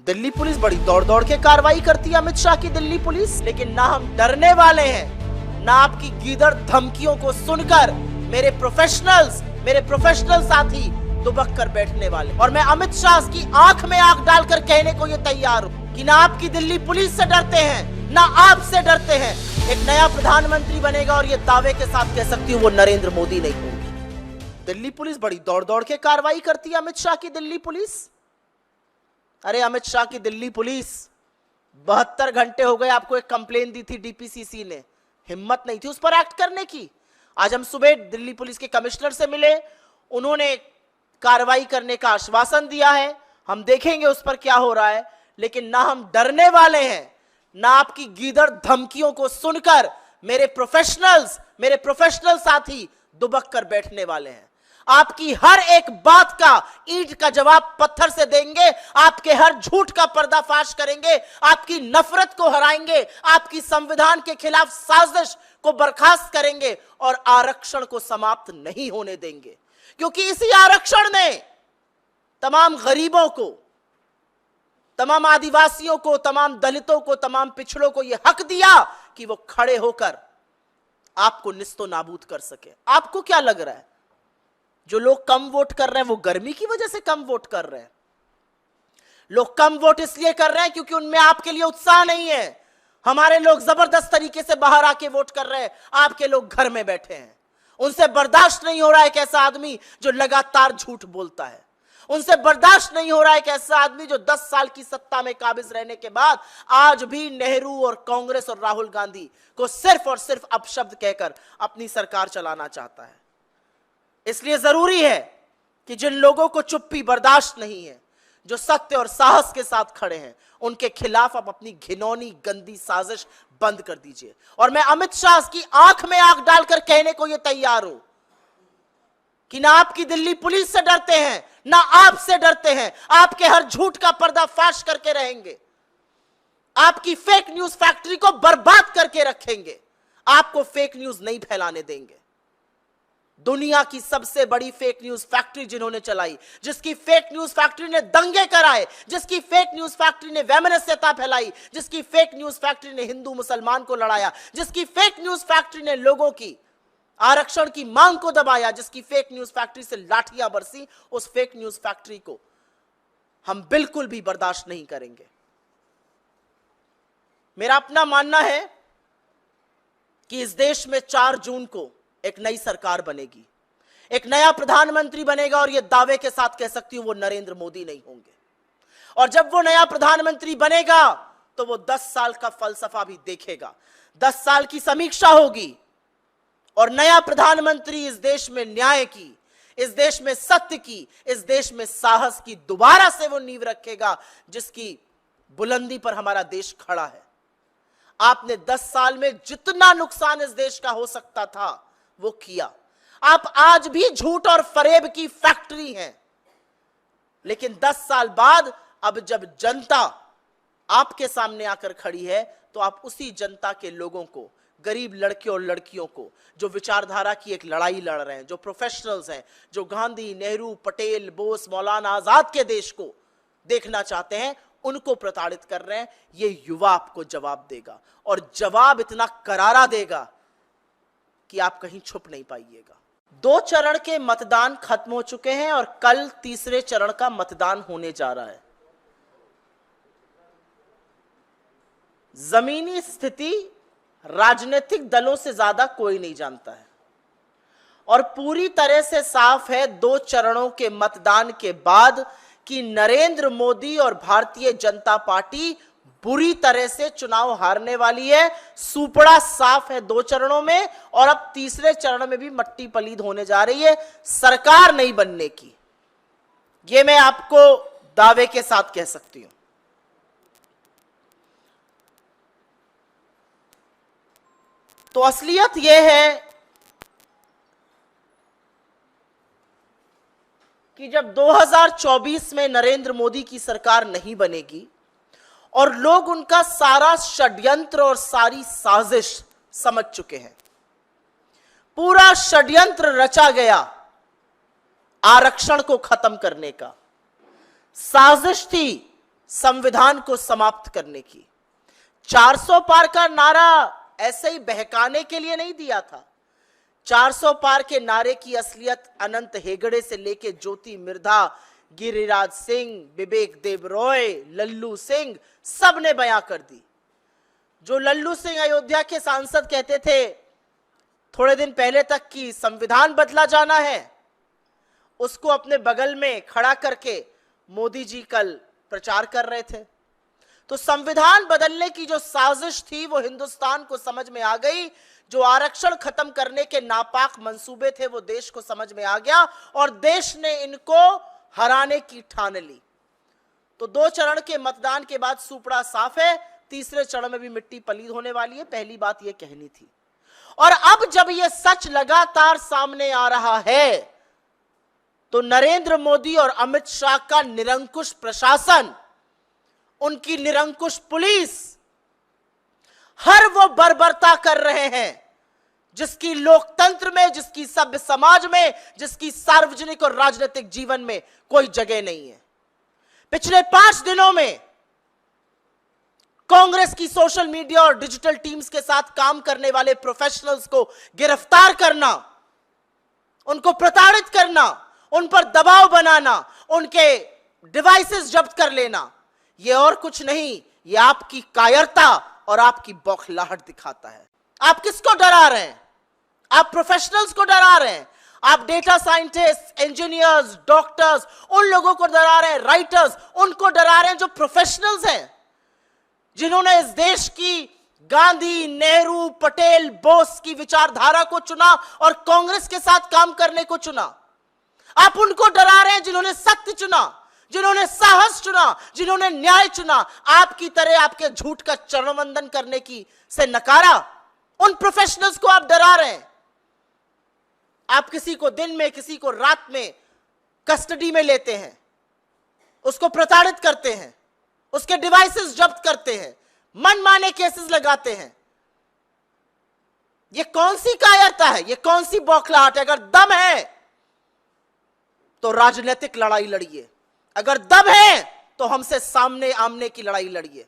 Delhi police बड़ी दौड़ दौड़ के कार्रवाई करती है, अमित शाह की दिल्ली पुलिस। लेकिन ना हम डरने वाले हैं, ना आपकी गीदड़ धमकियों को सुनकर मेरे प्रोफेशनल साथी दुबक कर बैठने वाले। और मैं अमित शाह की आंख में आंख डालकर कहने को ये तैयार हूं कि ना आपकी दिल्ली पुलिस से डरते हैं, ना आपसे डरते हैं। एक नया प्रधानमंत्री बनेगा और ये दावे के साथ कह सकती हूँ वो नरेंद्र मोदी नहीं होगी। दिल्ली पुलिस बड़ी दौड़ दौड़ के कार्रवाई करती है, अमित शाह की दिल्ली पुलिस। अरे अमित शाह की दिल्ली पुलिस 72 घंटे हो गए, आपको एक कंप्लेन दी थी डीपीसीसी ने, हिम्मत नहीं थी उस पर एक्ट करने की। आज हम सुबह दिल्ली पुलिस के कमिश्नर से मिले, उन्होंने कार्रवाई करने का आश्वासन दिया है, हम देखेंगे उस पर क्या हो रहा है। लेकिन ना हम डरने वाले हैं, ना आपकी गीदड़ धमकियों को सुनकर मेरे प्रोफेशनल साथी दुबक कर बैठने वाले हैं। आपकी हर एक बात का ईंट का जवाब पत्थर से देंगे, आपके हर झूठ का पर्दाफाश करेंगे, आपकी नफरत को हराएंगे, आपकी संविधान के खिलाफ साजिश को बर्खास्त करेंगे और आरक्षण को समाप्त नहीं होने देंगे। क्योंकि इसी आरक्षण ने तमाम गरीबों को, तमाम आदिवासियों को, तमाम दलितों को, तमाम पिछड़ों को यह हक दिया कि वो खड़े होकर आपको निस्तो नाबूद कर सके। आपको क्या लग रहा है जो लोग कम वोट कर रहे हैं वो गर्मी की वजह से कम वोट कर रहे हैं? लोग कम वोट इसलिए कर रहे हैं क्योंकि उनमें आपके लिए उत्साह नहीं है। हमारे लोग जबरदस्त तरीके से बाहर आके वोट कर रहे हैं, आपके लोग घर में बैठे हैं। उनसे बर्दाश्त नहीं हो रहा है एक ऐसा आदमी जो लगातार झूठ बोलता है। उनसे बर्दाश्त नहीं हो रहा है एक ऐसा आदमी जो 10 साल की सत्ता में काबिज रहने के बाद आज भी नेहरू और कांग्रेस और राहुल गांधी को सिर्फ और सिर्फ अपशब्द कहकर अपनी सरकार चलाना चाहता है। इसलिए जरूरी है कि जिन लोगों को चुप्पी बर्दाश्त नहीं है, जो सत्य और साहस के साथ खड़े हैं, उनके खिलाफ आप अपनी घिनौनी गंदी साजिश बंद कर दीजिए। और मैं अमित शाह की आंख में आंख डालकर कहने को यह तैयार हूं कि ना आपकी दिल्ली पुलिस से डरते हैं, ना आपसे डरते हैं। आपके हर झूठ का पर्दाफाश करके रहेंगे, आपकी फेक न्यूज फैक्ट्री को बर्बाद करके रखेंगे, आपको फेक न्यूज नहीं फैलाने देंगे। दुनिया की सबसे बड़ी फेक न्यूज फैक्ट्री जिन्होंने चलाई, जिसकी फेक न्यूज फैक्ट्री ने दंगे कराए, जिसकी फेक न्यूज फैक्ट्री ने वैमनस्यता फैलाई, जिसकी फेक न्यूज फैक्ट्री ने हिंदू मुसलमान को लड़ाया, जिसकी फेक न्यूज फैक्ट्री ने लोगों की आरक्षण की मांग को दबाया, जिसकी फेक न्यूज फैक्ट्री से लाठियां बरसी, उस फेक न्यूज फैक्ट्री को हम बिल्कुल भी बर्दाश्त नहीं करेंगे। मेरा अपना मानना है कि इस देश में 4 जून को एक नई सरकार बनेगी, एक नया प्रधानमंत्री बनेगा और यह दावे के साथ कह सकती हूं वो नरेंद्र मोदी नहीं होंगे। और जब वो नया प्रधानमंत्री बनेगा तो वो 10 साल का फलसफा भी देखेगा, 10 साल की समीक्षा होगी और नया प्रधानमंत्री इस देश में न्याय की, इस देश में सत्य की, इस देश में साहस की दोबारा से वो नींव रखेगा जिसकी बुलंदी पर हमारा देश खड़ा है। आपने 10 साल में जितना नुकसान इस देश का हो सकता था वो किया। आप आज भी झूठ और फरेब की फैक्ट्री हैं। लेकिन 10 साल बाद अब जब जनता आपके सामने आकर खड़ी है तो आप उसी जनता के लोगों को, गरीब लड़के और लड़कियों को, जो विचारधारा की एक लड़ाई लड़ रहे हैं, जो प्रोफेशनल्स हैं, जो गांधी, नेहरू, पटेल, बोस, मौलाना आजाद के देश को देखना चाहते हैं, उनको प्रताड़ित कर रहे हैं। ये युवा आपको जवाब देगा और जवाब इतना करारा देगा कि आप कहीं छुप नहीं पाइएगा। 2 चरण के मतदान खत्म हो चुके हैं और कल तीसरे चरण का मतदान होने जा रहा है। जमीनी स्थिति राजनीतिक दलों से ज्यादा कोई नहीं जानता है और पूरी तरह से साफ है 2 चरणों के मतदान के बाद कि नरेंद्र मोदी और भारतीय जनता पार्टी बुरी तरह से चुनाव हारने वाली है। सुपड़ा साफ है 2 चरणों में और अब तीसरे चरण में भी मट्टी पलीद होने जा रही है सरकार नहीं बनने की। यह मैं आपको दावे के साथ कह सकती हूं। तो असलियत यह है कि जब 2024 में नरेंद्र मोदी की सरकार नहीं बनेगी और लोग उनका सारा षड्यंत्र और सारी साजिश समझ चुके हैं, पूरा षड्यंत्र रचा गया आरक्षण को खत्म करने का, साजिश थी संविधान को समाप्त करने की। 400 पार का नारा ऐसे ही बहकाने के लिए नहीं दिया था। 400 पार के नारे की असलियत अनंत हेगड़े से लेके ज्योति मिर्धा, गिरिराज सिंह, विवेक देबरॉय, लल्लू सिंह, सब ने बयां कर दी। जो लल्लू सिंह अयोध्या के सांसद कहते थे थोड़े दिन पहले तक कि संविधान बदला जाना है, उसको अपने बगल में खड़ा करके मोदी जी कल प्रचार कर रहे थे। तो संविधान बदलने की जो साजिश थी वो हिंदुस्तान को समझ में आ गई। जो आरक्षण खत्म करने के नापाक मंसूबे थे वो देश को समझ में आ गया और देश ने इनको हराने की ठान ली। तो 2 चरण के मतदान के बाद सुपड़ा साफ है, तीसरे चरण में भी मिट्टी पलीद होने वाली है। पहली बात ये कहनी थी। और अब जब ये सच लगातार सामने आ रहा है तो नरेंद्र मोदी और अमित शाह का निरंकुश प्रशासन, उनकी निरंकुश पुलिस हर वो बर्बरता कर रहे हैं जिसकी लोकतंत्र में, जिसकी सभ्य समाज में, जिसकी सार्वजनिक और राजनीतिक जीवन में कोई जगह नहीं है। पिछले 5 दिनों में कांग्रेस की सोशल मीडिया और डिजिटल टीम्स के साथ काम करने वाले प्रोफेशनल्स को गिरफ्तार करना, उनको प्रताड़ित करना, उन पर दबाव बनाना, उनके डिवाइसेस जब्त कर लेना, यह और कुछ नहीं, यह आपकी कायरता और आपकी बौखलाहट दिखाता है। आप किसको डरा रहे हैं? आप प्रोफेशनल्स को डरा रहे हैं। आप डेटा साइंटिस्ट, इंजीनियर्स, डॉक्टर्स, उन लोगों को डरा रहे हैं, राइटर्स, उनको डरा रहे हैं जो प्रोफेशनल्स हैं, जिन्होंने इस देश की गांधी, नेहरू, पटेल, बोस की विचारधारा को चुना और कांग्रेस के साथ काम करने को चुना। आप उनको डरा रहे हैं जिन्होंने सत्य चुना, जिन्होंने साहस चुना, जिन्होंने न्याय चुना। आपकी तरह आपके झूठ का चरणवंदन करने की से नकारा। उन प्रोफेशनल्स को आप डरा रहे हैं। आप किसी को दिन में, किसी को रात में कस्टडी में लेते हैं, उसको प्रताड़ित करते हैं, उसके डिवाइसेस जब्त करते हैं, मनमाने केसेस लगाते हैं। यह कौन सी कायरता है? यह कौन सी बौखलाहट है? अगर दम है तो राजनीतिक लड़ाई लड़िए। अगर दम है तो हमसे सामने आमने की लड़ाई लड़िए।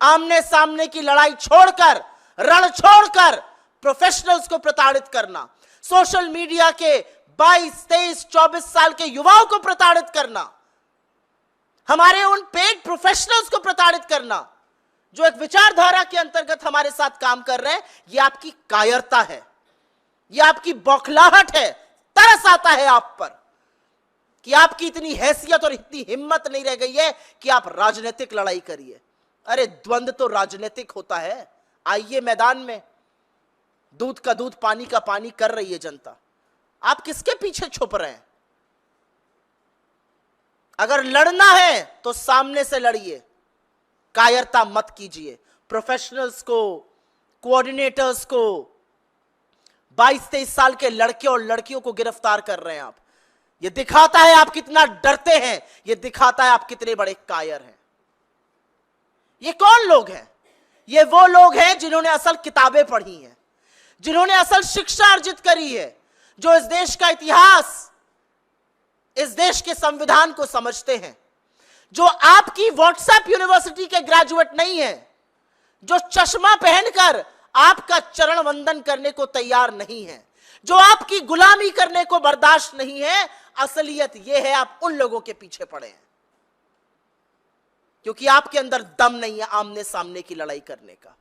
आमने सामने की लड़ाई छोड़कर, रण छोड़कर प्रोफेशनल्स को प्रताड़ित करना, सोशल मीडिया के 22, 23, 24 साल के युवाओं को प्रताड़ित करना, हमारे उन पेड प्रोफेशनल्स को प्रताड़ित करना जो एक विचारधारा के अंतर्गत हमारे साथ काम कर रहे हैं, यह आपकी कायरता है, यह आपकी बौखलाहट है। तरस आता है आप पर कि आपकी इतनी हैसियत और इतनी हिम्मत नहीं रह गई है कि आप राजनीतिक लड़ाई करिए। अरे द्वंद तो राजनीतिक होता है। आइए मैदान में, दूध का दूध, पानी का पानी कर रही है जनता। आप किसके पीछे छुप रहे हैं? अगर लड़ना है तो सामने से लड़िए, कायरता मत कीजिए। प्रोफेशनल्स को, कोऑर्डिनेटर्स को, 22-23 साल के लड़के और लड़कियों को गिरफ्तार कर रहे हैं आप। यह दिखाता है आप कितना डरते हैं, यह दिखाता है आप कितने बड़े कायर हैं। ये कौन लोग हैं? ये वो लोग हैं जिन्होंने असल किताबें पढ़ी हैं, जिन्होंने असल शिक्षा अर्जित करी है, जो इस देश का इतिहास, इस देश के संविधान को समझते हैं, जो आपकी व्हाट्सएप यूनिवर्सिटी के ग्रेजुएट नहीं है, जो चश्मा पहनकर आपका चरण वंदन करने को तैयार नहीं है, जो आपकी गुलामी करने को बर्दाश्त नहीं है। असलियत यह है आप उन लोगों के पीछे पड़े हैं क्योंकि आपके अंदर दम नहीं है आमने सामने की लड़ाई करने का।